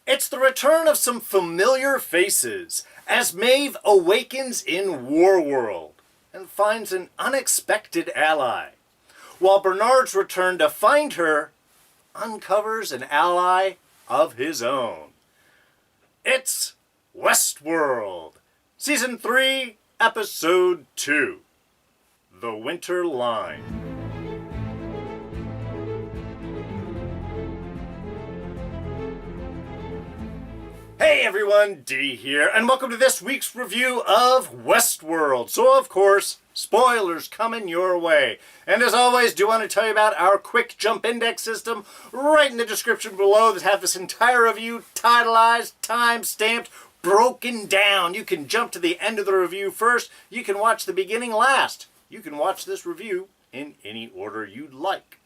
It's the return of some familiar faces as Maeve awakens in WarWorld and finds an unexpected ally, while Bernard's return to find her uncovers an ally of his own. It's Westworld, Season 3, Episode 2, The Winter Line. Hey everyone, D here, and welcome to this week's review of Westworld. So of course, spoilers coming your way. And as always, do want to tell you about our quick jump index system right in the description below that have this entire review titleized, time-stamped, broken down. You can jump to the end of the review first. You can watch the beginning last. You can watch this review in any order you'd like.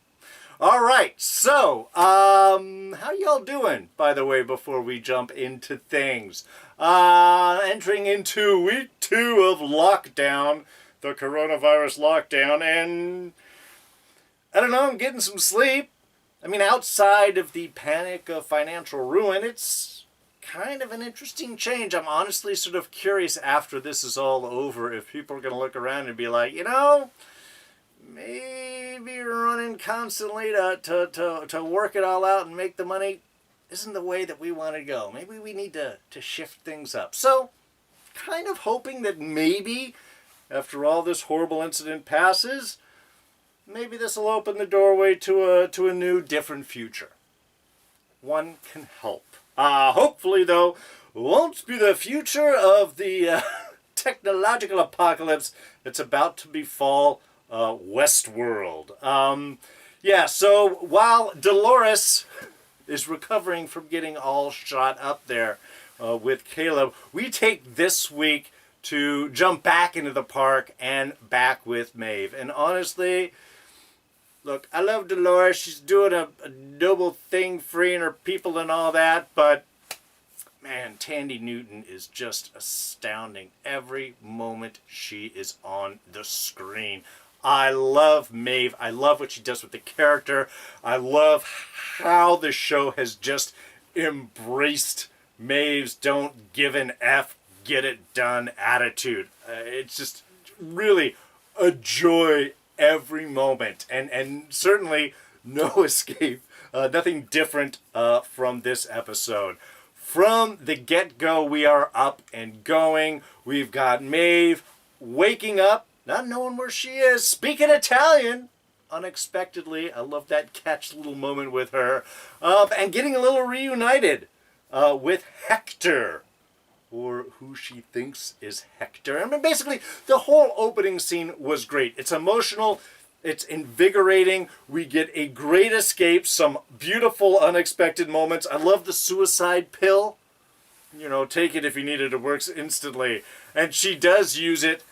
All right, so, how y'all doing, by the way, before we jump into things? Entering into week 2 of lockdown, the coronavirus lockdown, and I don't know, I'm getting some sleep. I mean, outside of the panic of financial ruin, it's kind of an interesting change. I'm honestly sort of curious after this is all over if people are going to look around and be like, you know, maybe running constantly to work it all out and make the money isn't the way that we want to go. Maybe we need to shift things up. So, kind of hoping that maybe, after all this horrible incident passes, maybe this will open the doorway to a new, different future. One can hope. Hopefully, though, won't be the future of the technological apocalypse that's about to befall Westworld. So while Dolores is recovering from getting all shot up there with Caleb, we take this week to jump back into the park and back with Maeve. And honestly, look, I love Dolores. She's doing a noble thing, freeing her people and all that, but man, Tandy Newton is just astounding every moment she is on the screen. I love Maeve. I love what she does with the character. I love how the show has just embraced Maeve's don't give an F, get it done attitude. It's just really a joy every moment. And certainly no escape, nothing different from this episode. From the get-go, we are up and going. We've got Maeve waking up, not knowing where she is, speaking Italian, unexpectedly. I love that catch little moment with her. And getting a little reunited with Hector, or who she thinks is Hector. I mean, basically, the whole opening scene was great. It's emotional. It's invigorating. We get a great escape, some beautiful, unexpected moments. I love the suicide pill. You know, take it if you need it. It works instantly. And she does use it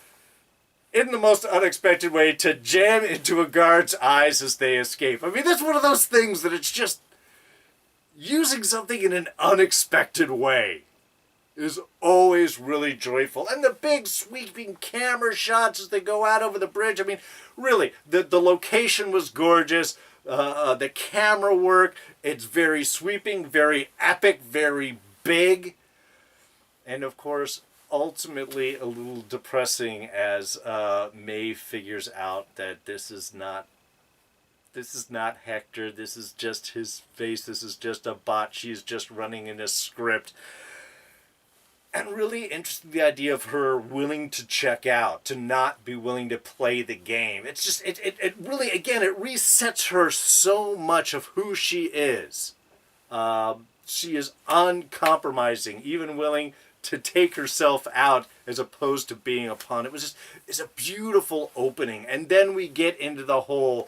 in the most unexpected way to jam into a guard's eyes as they escape. I mean, that's one of those things that it's just using something in an unexpected way is always really joyful. And the big sweeping camera shots as they go out over the bridge. I mean, really, the location was gorgeous. The camera work, it's very sweeping, very epic, very big. And of course, ultimately a little depressing as Maeve figures out that this is not Hector. This is just his face. This is just a bot. She's just running in a script. And really interesting, the idea of her willing to check out, to not be willing to play the game. It's just, it really, again, it resets her so much of who she is. She is uncompromising, even willing to take herself out as opposed to being a pawn. It's a beautiful opening. And then we get into the whole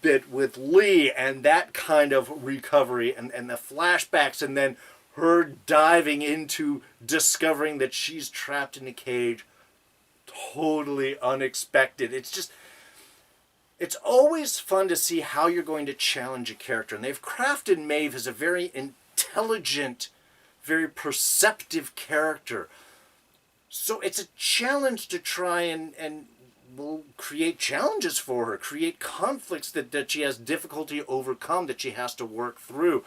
bit with Lee and that kind of recovery and the flashbacks, and then her diving into discovering that she's trapped in a cage, totally unexpected. It's always fun to see how you're going to challenge a character. And they've crafted Maeve as a very intelligent, very perceptive character. So it's a challenge to try and create challenges for her, create conflicts that she has difficulty overcome, that she has to work through.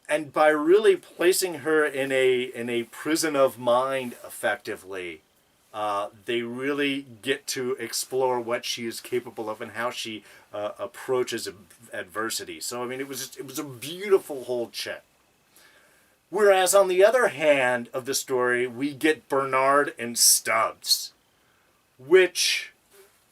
And by really placing her in a prison of mind, effectively, they really get to explore what she is capable of and how she approaches adversity. So I mean, it was a beautiful whole chick. Whereas on the other hand of the story, we get Bernard and Stubbs, which,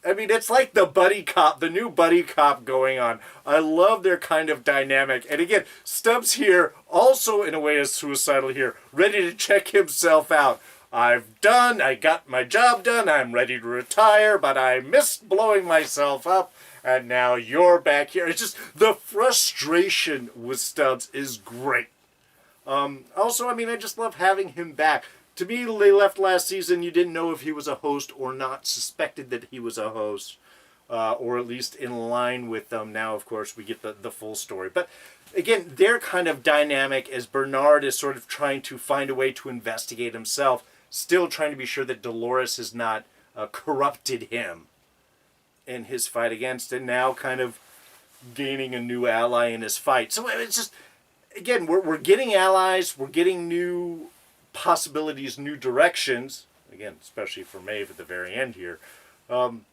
I mean, it's like the buddy cop, the new buddy cop going on. I love their kind of dynamic. And again, Stubbs here also in a way is suicidal here, ready to check himself out. I got my job done, I'm ready to retire, but I missed blowing myself up, and now you're back here. It's just, the frustration with Stubbs is great. Also, I mean, I just love having him back. To me, they left last season, you didn't know if he was a host or not, suspected that he was a host, or at least in line with them. Now, of course, we get the full story. But again, their kind of dynamic as Bernard is sort of trying to find a way to investigate himself, still trying to be sure that Dolores has not corrupted him in his fight against it, now kind of gaining a new ally in his fight. So it's just, again, we're getting allies, we're getting new possibilities, new directions, again, especially for Maeve at the very end here. And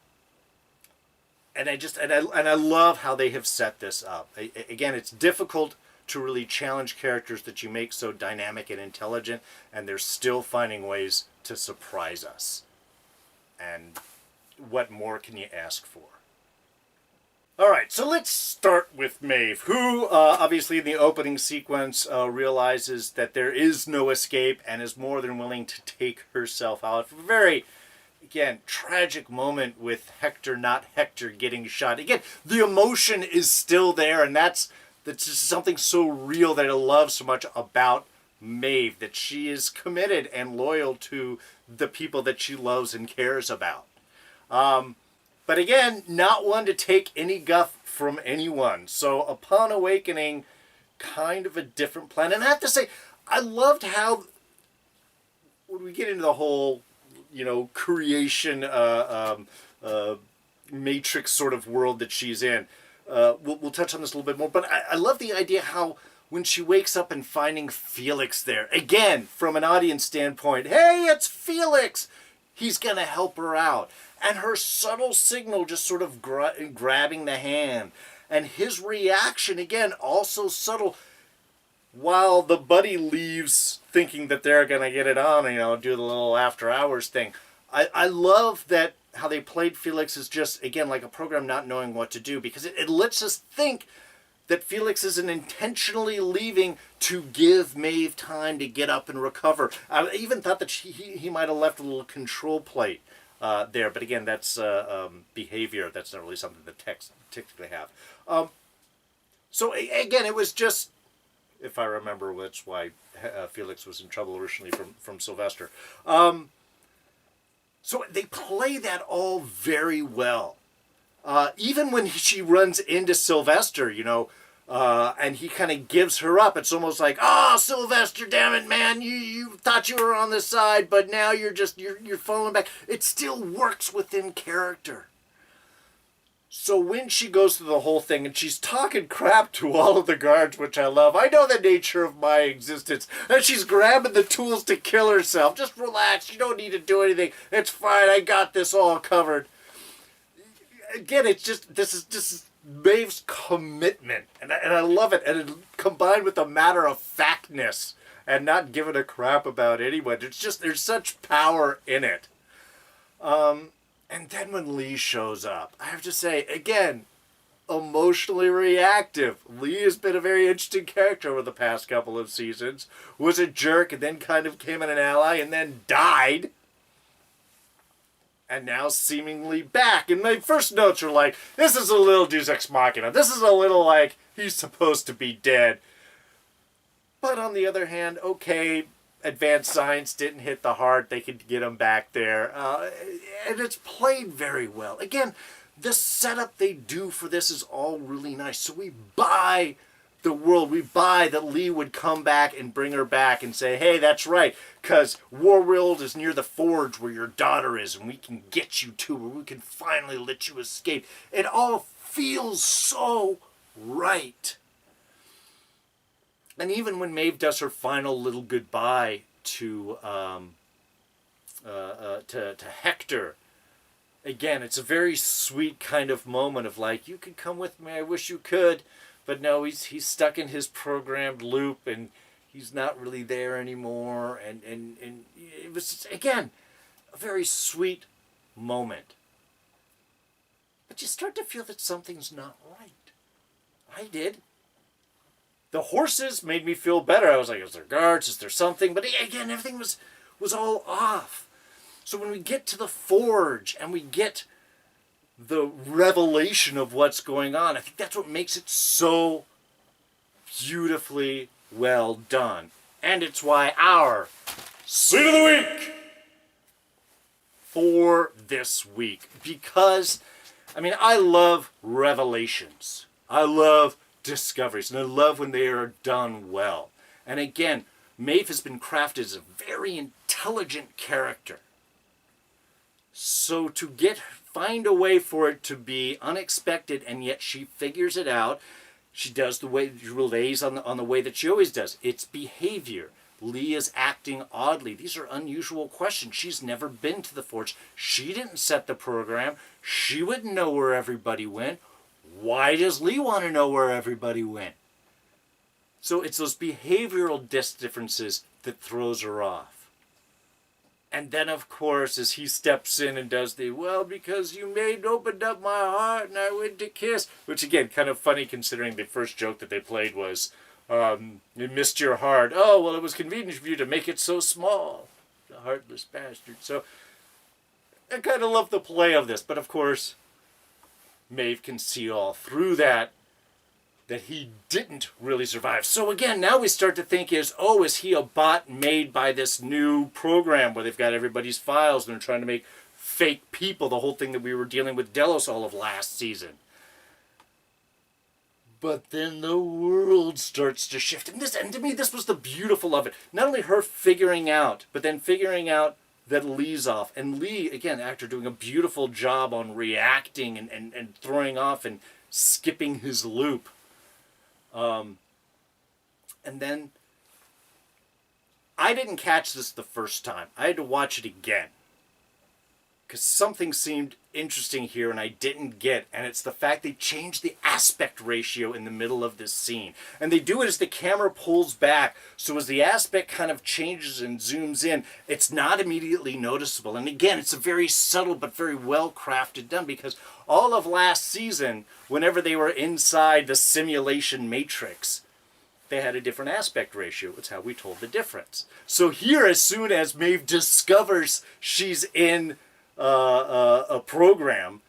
I love how they have set this up. Again, it's difficult to really challenge characters that you make so dynamic and intelligent, and they're still finding ways to surprise us. And what more can you ask for? Alright, so let's start with Maeve, who obviously in the opening sequence realizes that there is no escape and is more than willing to take herself out. A very, again, tragic moment with Hector, not Hector, getting shot. Again, the emotion is still there, and that's just something so real that I love so much about Maeve, that she is committed and loyal to the people that she loves and cares about. But again, not one to take any guff from anyone. So upon awakening, kind of a different plan. And I have to say, I loved how, when we get into the whole, creation matrix sort of world that she's in, we'll touch on this a little bit more. But I love the idea how when she wakes up and finding Felix there, again, from an audience standpoint, hey, it's Felix! He's going to help her out. And her subtle signal just sort of grabbing the hand. And his reaction, again, also subtle. While the buddy leaves thinking that they're going to get it on, do the little after hours thing. I love that how they played Felix as just, again, like a program not knowing what to do. Because it lets us think that Felix isn't intentionally leaving to give Maeve time to get up and recover. I even thought that he might have left a little control plate there, but again, that's behavior. That's not really something the text typically have. So again, it was just, if I remember, that's why Felix was in trouble originally from Sylvester. So they play that all very well. Even when she runs into Sylvester, and he kind of gives her up, it's almost like, oh, Sylvester, damn it, man, you thought you were on the side, but now you're falling back. It still works within character. So when she goes through the whole thing, and she's talking crap to all of the guards, which I love, I know the nature of my existence, and she's grabbing the tools to kill herself. Just relax, you don't need to do anything. It's fine, I got this all covered. Again, it's just, this is Maeve's commitment, and I love it, and it combined with the matter-of-factness and not giving a crap about anyone. It's just, there's such power in it. And then when Lee shows up, I have to say, again, emotionally reactive. Lee has been a very interesting character over the past couple of seasons. Was a jerk, and then kind of became an ally, and then died. And now seemingly back. And my first notes are like, this is a little Deus Ex Machina. This is a little like, he's supposed to be dead. But on the other hand, okay, advanced science didn't hit the heart. They could get him back there. And it's played very well. Again, the setup they do for this is all really nice. So we buy the world. We buy that Lee would come back and bring her back and say, hey, that's right, because WarWorld is near the forge where your daughter is, and we can get you to where we can finally let you escape. It all feels so right. And even when Maeve does her final little goodbye to Hector, again, it's a very sweet kind of moment of like, you could come with me, I wish you could, but no, he's stuck in his programmed loop, and he's not really there anymore, and it was, again, a very sweet moment. But you start to feel that something's not right. I did. The horses made me feel better. I was like, is there guards? Is there something? But again, everything was all off. So when we get to the forge and we get the revelation of what's going on, I think that's what makes it so beautifully well done. And it's why our Scene of the Week for this week. Because, I mean, I love revelations. I love discoveries. And I love when they are done well. And again, Maeve has been crafted as a very intelligent character. So to find a way for it to be unexpected, and yet she figures it out. She does the way, she relays on the way that she always does. It's behavior. Lee is acting oddly. These are unusual questions. She's never been to the forge. She didn't set the program. She wouldn't know where everybody went. Why does Lee want to know where everybody went? So it's those behavioral differences that throws her off. And then, of course, as he steps in and does because you opened up my heart and I went to kiss. Which, again, kind of funny considering the first joke that they played was, you missed your heart. Oh, well, it was convenient for you to make it so small. The heartless bastard. So, I kind of love the play of this. But, of course, Maeve can see all through that he didn't really survive. So again, now we start to think is he a bot made by this new program where they've got everybody's files and they're trying to make fake people, the whole thing that we were dealing with Delos all of last season. But then the world starts to shift. And to me, this was the beautiful of it. Not only her figuring out, but then figuring out that Lee's off. And Lee, again, the actor doing a beautiful job on reacting and throwing off and skipping his loop. And then I didn't catch this the first time. I had to watch it again because something seemed interesting here and I didn't get, and it's the fact they changed the aspect ratio in the middle of this scene. And they do it as the camera pulls back, so as the aspect kind of changes and zooms in, it's not immediately noticeable. And again, it's a very subtle but very well crafted done, because all of last season, whenever they were inside the simulation matrix, they had a different aspect ratio. It's how we told the difference. So here, as soon as Maeve discovers she's in a program,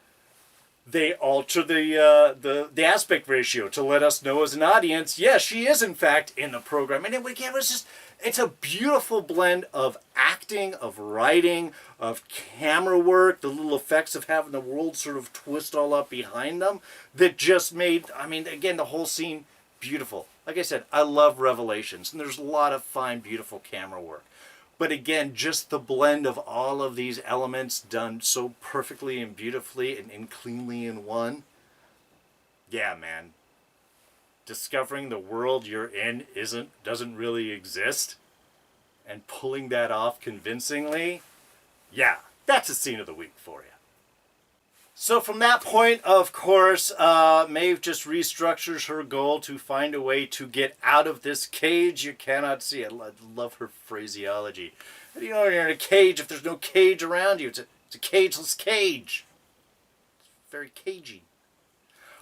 they alter the aspect ratio to let us know as an audience, yes, she is in fact in the program. And again, it's a beautiful blend of acting, of writing, of camera work, the little effects of having the world sort of twist all up behind them that just made, again, the whole scene beautiful. Like I said, I love Revelations, and there's a lot of fine, beautiful camera work. But again, just the blend of all of these elements done so perfectly and beautifully and cleanly in one. Yeah, man. Discovering the world you're in doesn't really exist, and pulling that off convincingly, yeah, that's a scene of the week for you. So from that point, of course, Maeve just restructures her goal to find a way to get out of this cage you cannot see. I love her phraseology. How do you know you're in a cage if there's no cage around you? It's a cageless cage. It's very cagey.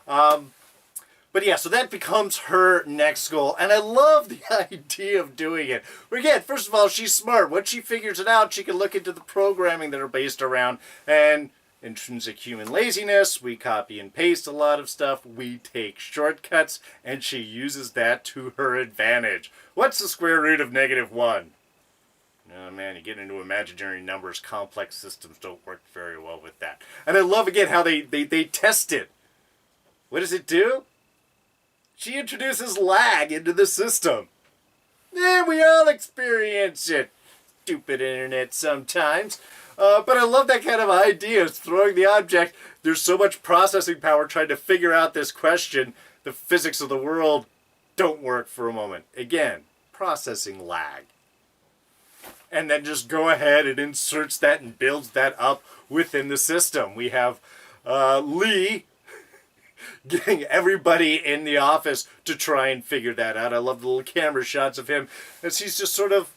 But yeah, so that becomes her next goal. And I love the idea of doing it. But again, first of all, she's smart. Once she figures it out, she can look into the programming that are based around and intrinsic human laziness. We copy and paste a lot of stuff. We take shortcuts, and she uses that to her advantage. What's the square root of -1? Oh man, you get into imaginary numbers. Complex systems don't work very well with that. And I love, again, how they test it. What does it do? She introduces lag into the system. Yeah, we all experience it. Stupid internet sometimes. But I love that kind of idea. It's throwing the object. There's so much processing power trying to figure out this question. The physics of the world don't work for a moment. Again, processing lag. And then just go ahead and inserts that and builds that up within the system. We have Lee getting everybody in the office to try and figure that out. I love the little camera shots of him as he's just sort of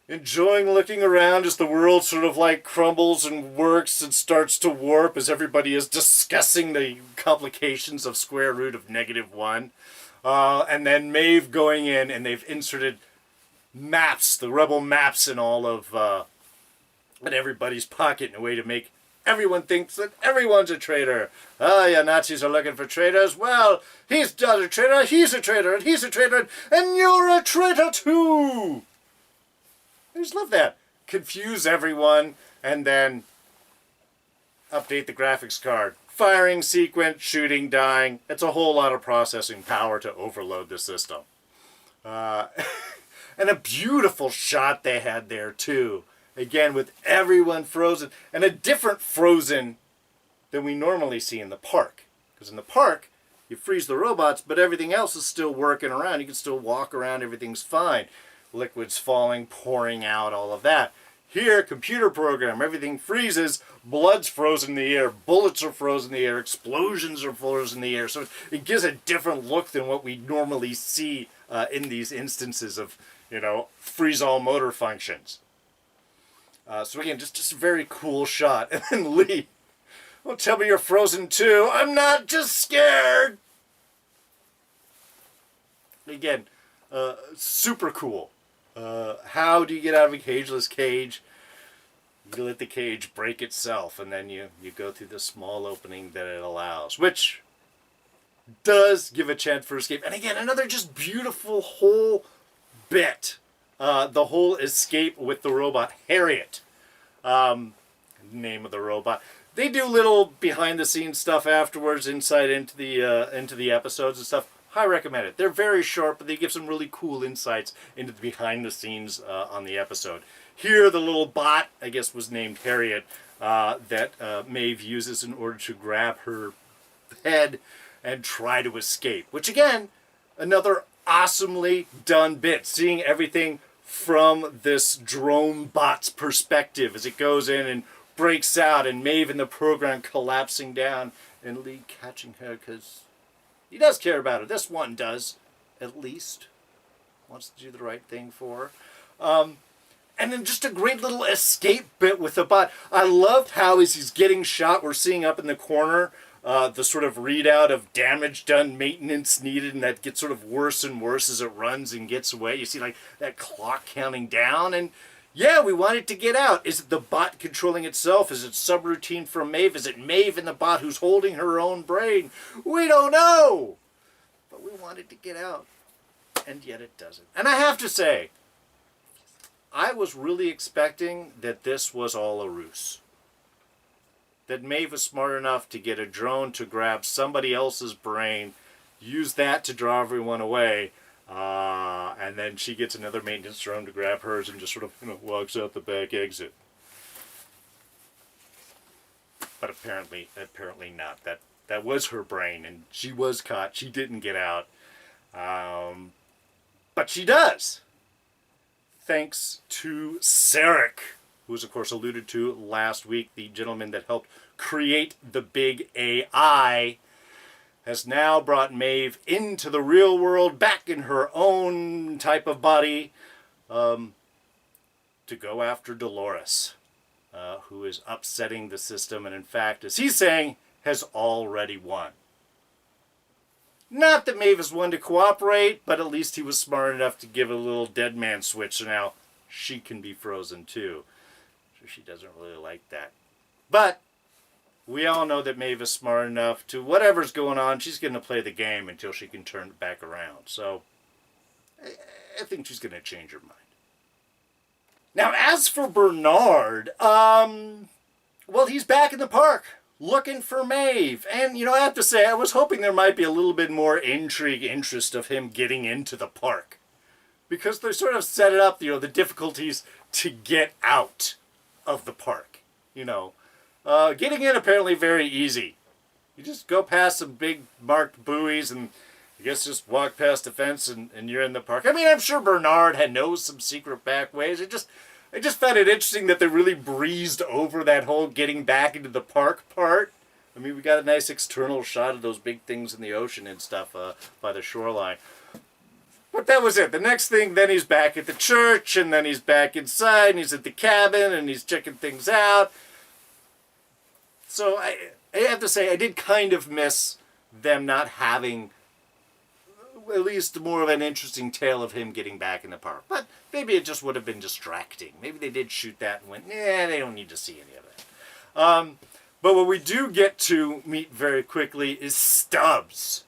enjoying looking around as the world sort of like crumbles and works and starts to warp as everybody is discussing the complications of square root of -1. And then Maeve going in, and they've inserted maps, the rebel maps in all of in everybody's pocket in a way to make everyone think that everyone's a traitor. Oh, yeah, Nazis are looking for traitors. Well, he's not a traitor, he's a traitor, and he's a traitor, and you're a traitor too. I just love that. Confuse everyone, and then update the graphics card. Firing sequence, shooting, dying. It's a whole lot of processing power to overload the system. And a beautiful shot they had there, too. Again, with everyone frozen. And a different frozen than we normally see in the park. Because in the park, you freeze the robots, but everything else is still working around. You can still walk around. Everything's fine. Liquids falling, pouring out, all of that. Here, computer program, everything freezes, blood's frozen in the air, bullets are frozen in the air, explosions are frozen in the air. So it gives a different look than what we normally see in these instances of, you know, freeze-all motor functions. So again, just a very cool shot. And then Lee, well, tell me you're frozen too. I'm not just scared. Again, super cool. How do you get out of a cageless cage? You let the cage break itself, and then you go through the small opening that it allows, which does give a chance for escape. And again, another just beautiful whole bit. The whole escape with the robot, Harriet. Name of the robot. They do little behind-the-scenes stuff afterwards, inside into the episodes and stuff. I recommend it. They're very short, but they give some really cool insights into the behind-the-scenes on the episode. Here, the little bot, I guess was named Harriet, that Maeve uses in order to grab her head and try to escape. Which, again, another awesomely done bit. Seeing everything from this drone bot's perspective as it goes in and breaks out, and Maeve in the program collapsing down, and Lee catching her because he does care about her. This one does, at least. Wants to do the right thing for her. And then just a great little escape bit with the bot. I loved how as he's getting shot, we're seeing up in the corner the sort of readout of damage done, maintenance needed, and that gets sort of worse and worse as it runs and gets away. You see like that clock counting down, and yeah, we want it to get out. Is it the bot controlling itself? Is it subroutine from Maeve? Is it Maeve and the bot who's holding her own brain? We don't know! But we want it to get out. And yet it doesn't. And I have to say, I was really expecting that this was all a ruse. That Maeve was smart enough to get a drone to grab somebody else's brain, use that to draw everyone away, and then she gets another maintenance drone to grab hers and just sort of, you know, walks out the back exit. But apparently not. That was her brain, and she was caught. She didn't get out. But she does. Thanks to Sarek, who was, of course, alluded to last week, the gentleman that helped create the big AI, has now brought Maeve into the real world, back in her own type of body, to go after Dolores, who is upsetting the system, and in fact, as he's saying, has already won. Not that Maeve is one to cooperate, but at least he was smart enough to give a little dead man switch, so now she can be frozen too. So she doesn't really like that. But we all know that Maeve is smart enough to, whatever's going on, she's going to play the game until she can turn it back around. So I think she's going to change her mind. Now, as for Bernard, well, he's back in the park looking for Maeve. And, you know, I have to say, I was hoping there might be a little bit more interest of him getting into the park. Because they sort of set it up, you know, the difficulties to get out of the park. You know, getting in apparently very easy. You just go past some big marked buoys and I guess just walk past the fence and you're in the park. I mean, I'm sure Bernard had knows some secret back ways. I just found it interesting that they really breezed over that whole getting back into the park part. I mean, we got a nice external shot of those big things in the ocean and stuff by the shoreline. But that was it. The next thing, then he's back at the church, and then he's back inside, and he's at the cabin, and he's checking things out. So I have to say, I did kind of miss them not having at least more of an interesting tale of him getting back in the park. But maybe it just would have been distracting. Maybe they did shoot that and went, nah, they don't need to see any of that. But what we do get to meet very quickly is Stubbs.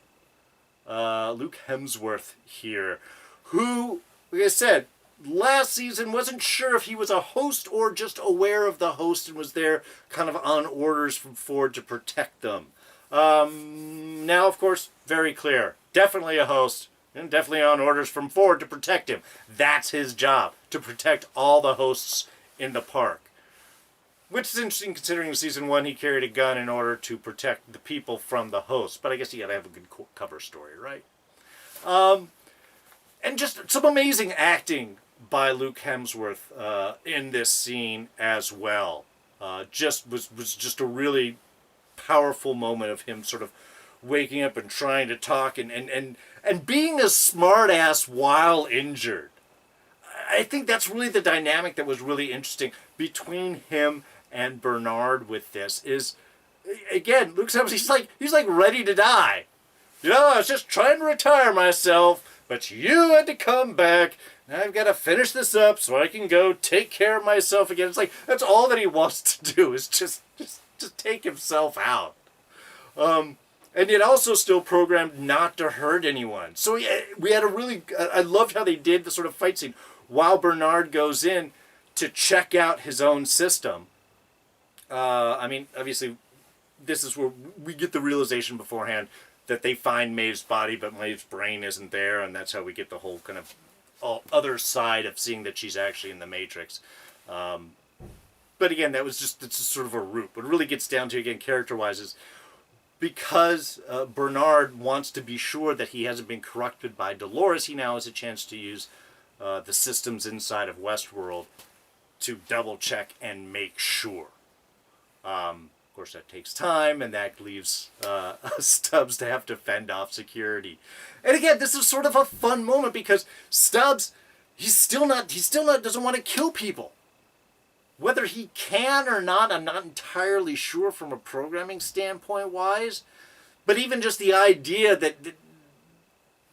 Luke Hemsworth here, who, like I said, last season wasn't sure if he was a host or just aware of the host and was there kind of on orders from Ford to protect them. Now, of course, very clear. Definitely a host and definitely on orders from Ford to protect him. That's his job, to protect all the hosts in the park. Which is interesting considering in season 1 he carried a gun in order to protect the people from the host. But I guess you gotta have a good cover story, right? And just some amazing acting by Luke Hemsworth in this scene as well. Was just a really powerful moment of him sort of waking up and trying to talk and being a smart-ass while injured. I think that's really the dynamic that was really interesting between him and Bernard with this. Is, again, Luke Hemsworth, he's like ready to die. You know, I was just trying to retire myself, but you had to come back. Now I've got to finish this up so I can go take care of myself again. It's like, that's all that he wants to do, is just take himself out. And yet also still programmed not to hurt anyone. So we had a really, I loved how they did the sort of fight scene while Bernard goes in to check out his own system. I mean, obviously, this is where we get the realization beforehand that they find Maeve's body, but Maeve's brain isn't there, and that's how we get the whole kind of other side of seeing that she's actually in the Matrix. But again, it's just sort of a root. What it really gets down to, again, character-wise, is because Bernard wants to be sure that he hasn't been corrupted by Dolores, he now has a chance to use the systems inside of Westworld to double-check and make sure. Of course, that takes time, and that leaves Stubbs to have to fend off security. And again, this is sort of a fun moment because Stubbs, he still not doesn't want to kill people. Whether he can or not, I'm not entirely sure from a programming standpoint wise. But even just the idea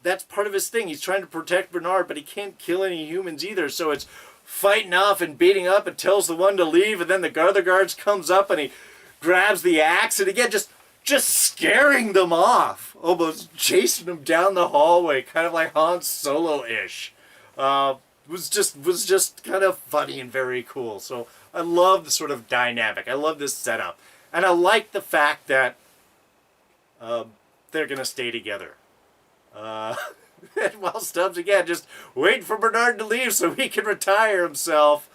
that's part of his thing. He's trying to protect Bernard, but he can't kill any humans either. So it's fighting off and beating up and tells the one to leave, and then the other guards comes up and he grabs the axe, and again just scaring them off, almost chasing them down the hallway, kind of like Han Solo-ish. Was just kind of funny and very cool. So I love the sort of dynamic. I love this setup, and I like the fact that they're gonna stay together. While Stubbs, again, just waiting for Bernard to leave so he can retire himself,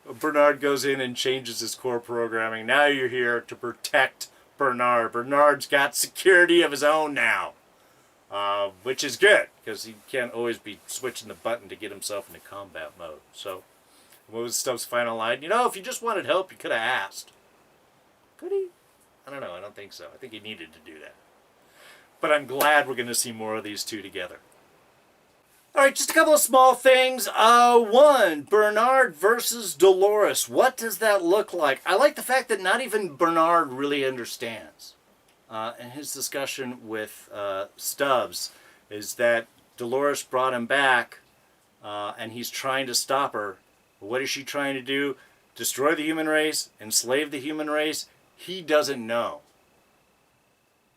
Bernard goes in and changes his core programming. Now you're here to protect Bernard. Bernard's got security of his own now, which is good, because he can't always be switching the button to get himself into combat mode. So, what was Stubbs' final line? You know, if you just wanted help, you could have asked. Could he? I don't know. I don't think so. I think he needed to do that. But I'm glad we're going to see more of these two together. All right, just a couple of small things. One, Bernard versus Dolores. What does that look like? I like the fact that not even Bernard really understands. In his discussion with Stubbs, is that Dolores brought him back, and he's trying to stop her. What is she trying to do? Destroy the human race? Enslave the human race? He doesn't know.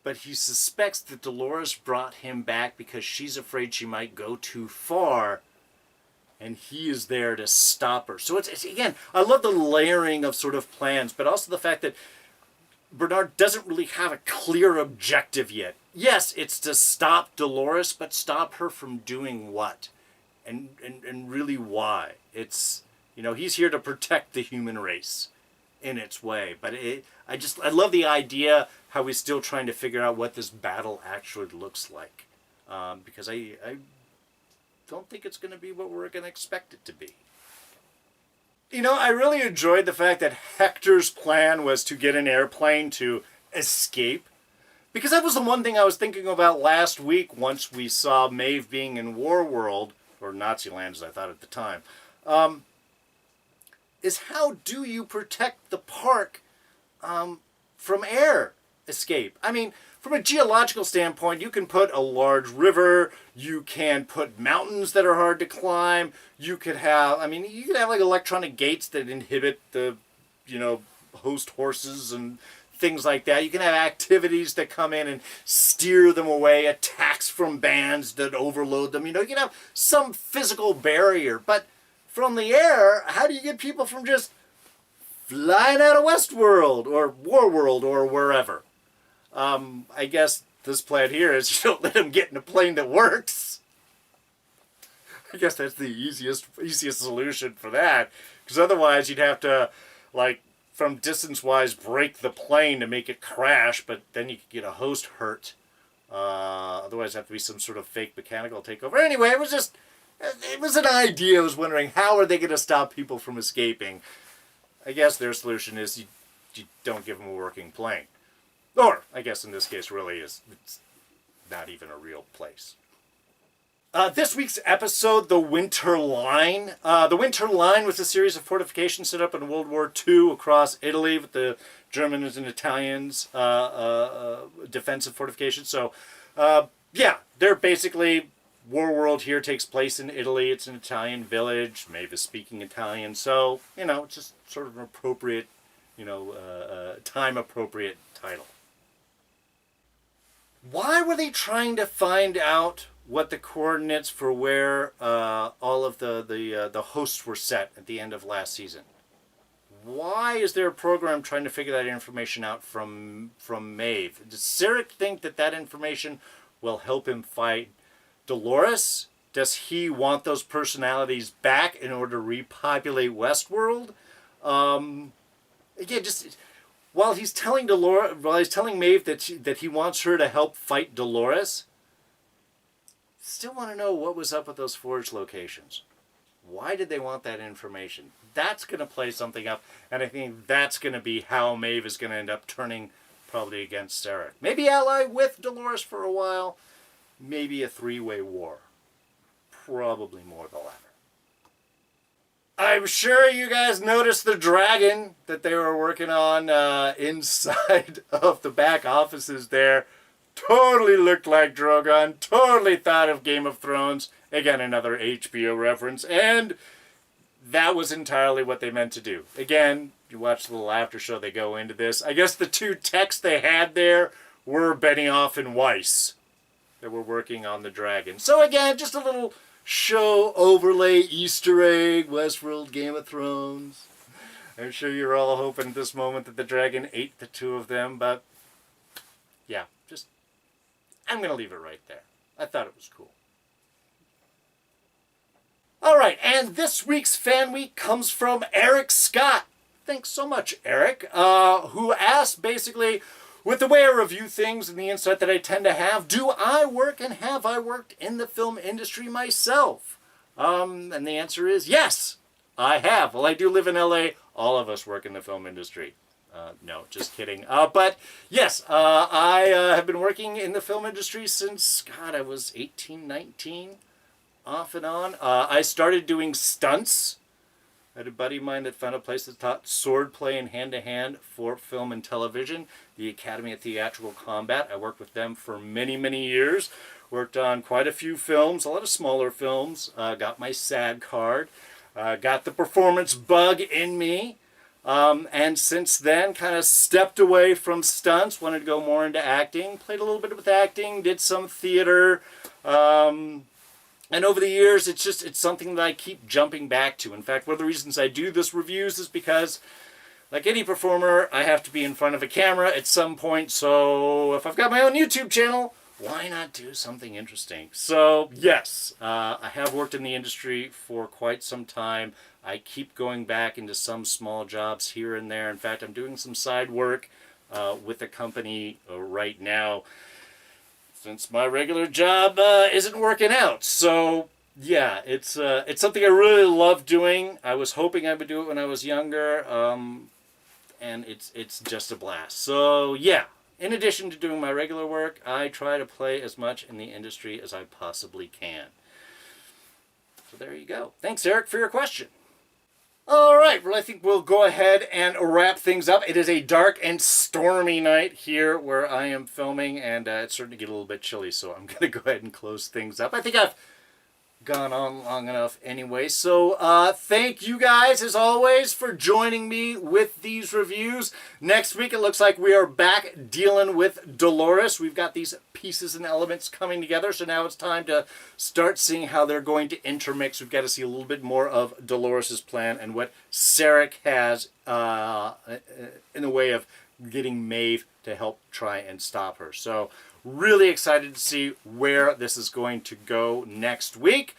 But he suspects that Dolores brought him back because she's afraid she might go too far, and he is there to stop her. So it's again, I love the layering of sort of plans, but also the fact that Bernard doesn't really have a clear objective yet. Yes, it's to stop Dolores, but stop her from doing what? And really why? It's, you know, he's here to protect the human race in its way. But I love the idea how he's still trying to figure out what this battle actually looks like. because I don't think it's going to be what we're going to expect it to be. You know, I really enjoyed the fact that Hector's plan was to get an airplane to escape. Because that was the one thing I was thinking about last week once we saw Maeve being in WarWorld, or Naziland as I thought at the time, is how do you protect the park from air escape? I mean, from a geological standpoint, you can put a large river, you can put mountains that are hard to climb, you could have like electronic gates that inhibit the, host horses and things like that. You can have activities that come in and steer them away, attacks from bands that overload them. You can have some physical barrier, but from the air, how do you get people from just flying out of Westworld or WarWorld or wherever? I guess this plan here is you don't let them get in a plane that works. I guess that's the easiest solution for that, because otherwise you'd have to, from distance-wise, break the plane to make it crash, but then you could get a host hurt. Otherwise it'd have to be some sort of fake mechanical takeover. Anyway, it was an idea. I was wondering, how are they going to stop people from escaping? I guess their solution is you don't give them a working plane. Or, I guess in this case, really it's not even a real place. This week's episode, The Winter Line. The Winter Line was a series of fortifications set up in World War II across Italy with the Germans and Italians defensive fortifications. So, they're basically... WarWorld here takes place in Italy. It's an Italian village. Maeve is speaking Italian. So, it's just sort of an appropriate, time-appropriate title. Why were they trying to find out what the coordinates for where all of the hosts were set at the end of last season? Why is there a program trying to figure that information out from Maeve? Does Sarek think that information will help him fight Dolores? Does he want those personalities back in order to repopulate Westworld? While he's telling Maeve that he wants her to help fight Dolores, still want to know what was up with those forge locations. Why did they want that information? That's going to play something up, and I think that's going to be how Maeve is going to end up turning probably against Sarek. Maybe ally with Dolores for a while. Maybe a three-way war. Probably more the latter. I'm sure you guys noticed the dragon that they were working on inside of the back offices there. Totally looked like Drogon. Totally thought of Game of Thrones. Again, another HBO reference. And that was entirely what they meant to do. Again, you watch the little after show, they go into this. I guess the two techs they had there were Benioff and Weiss that were working on the dragon. So again, just a little show overlay, Easter egg, Westworld, Game of Thrones. I'm sure you're all hoping at this moment that the dragon ate the two of them, but yeah, I'm going to leave it right there. I thought it was cool. All right, and this week's Fan Week comes from Eric Scott. Thanks so much, Eric, who asked basically, with the way I review things and the insight that I tend to have, do I work and have I worked in the film industry myself? And the answer is yes, I have. Well, I do live in LA. All of us work in the film industry. No, just kidding. But yes, I have been working in the film industry since, I was 18, 19, off and on. I started doing stunts. I had a buddy of mine that found a place that taught swordplay and hand-to-hand for film and television, the Academy of Theatrical Combat. I worked with them for many, many years. Worked on quite a few films, a lot of smaller films. Got my SAG card. Got the performance bug in me. And since then, kind of stepped away from stunts, wanted to go more into acting. Played a little bit with acting, did some theater. And over the years, it's something that I keep jumping back to. In fact, one of the reasons I do this reviews is because, like any performer, I have to be in front of a camera at some point. So if I've got my own YouTube channel, why not do something interesting? So yes, I have worked in the industry for quite some time. I keep going back into some small jobs here and there. In fact, I'm doing some side work with a company right now since my regular job isn't working out. So yeah, it's something I really love doing. I was hoping I would do it when I was younger, and it's just a blast. So yeah, in addition to doing my regular work, I try to play as much in the industry as I possibly can. So there you go. Thanks, Eric, for your question. All right, well, I think we'll go ahead and wrap things up. It is a dark and stormy night here where I am filming, and it's starting to get a little bit chilly, so I'm going to go ahead and close things up. I think I've gone on long enough anyway. So thank you guys, as always, for joining me with these reviews. Next week, it looks like we are back dealing with Dolores. We've got these pieces and elements coming together, so now it's time to start seeing how they're going to intermix. We've got to see a little bit more of Dolores's plan and what Sarek has in the way of getting Maeve to help try and stop her. So really excited to see where this is going to go next week.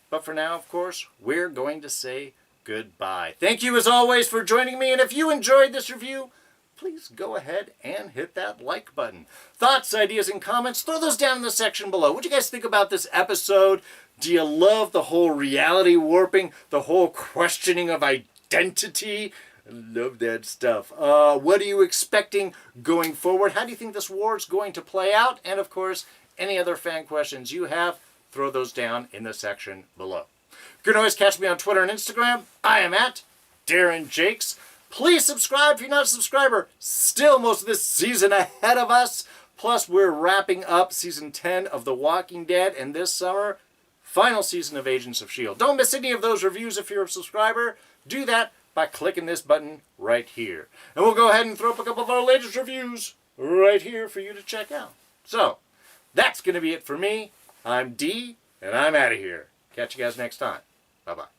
But for now, of course, we're going to say goodbye. Thank you, as always, for joining me. And if you enjoyed this review, please go ahead and hit that like button. Thoughts, ideas, and comments, throw those down in the section below. What do you guys think about this episode? Do you love the whole reality warping, the whole questioning of identity? I love that stuff. What are you expecting going forward? How do you think this war is going to play out? And of course, any other fan questions you have, throw those down in the section below. You can always catch me on Twitter and Instagram. I am at Darren Jakes. Please subscribe if you're not a subscriber. Still most of this season ahead of us. Plus, we're wrapping up season 10 of The Walking Dead, and this summer, final season of Agents of S.H.I.E.L.D. Don't miss any of those reviews if you're a subscriber. Do that by clicking this button right here. And we'll go ahead and throw up a couple of our latest reviews right here for you to check out. So, that's going to be it for me. I'm D, and I'm out of here. Catch you guys next time. Bye-bye.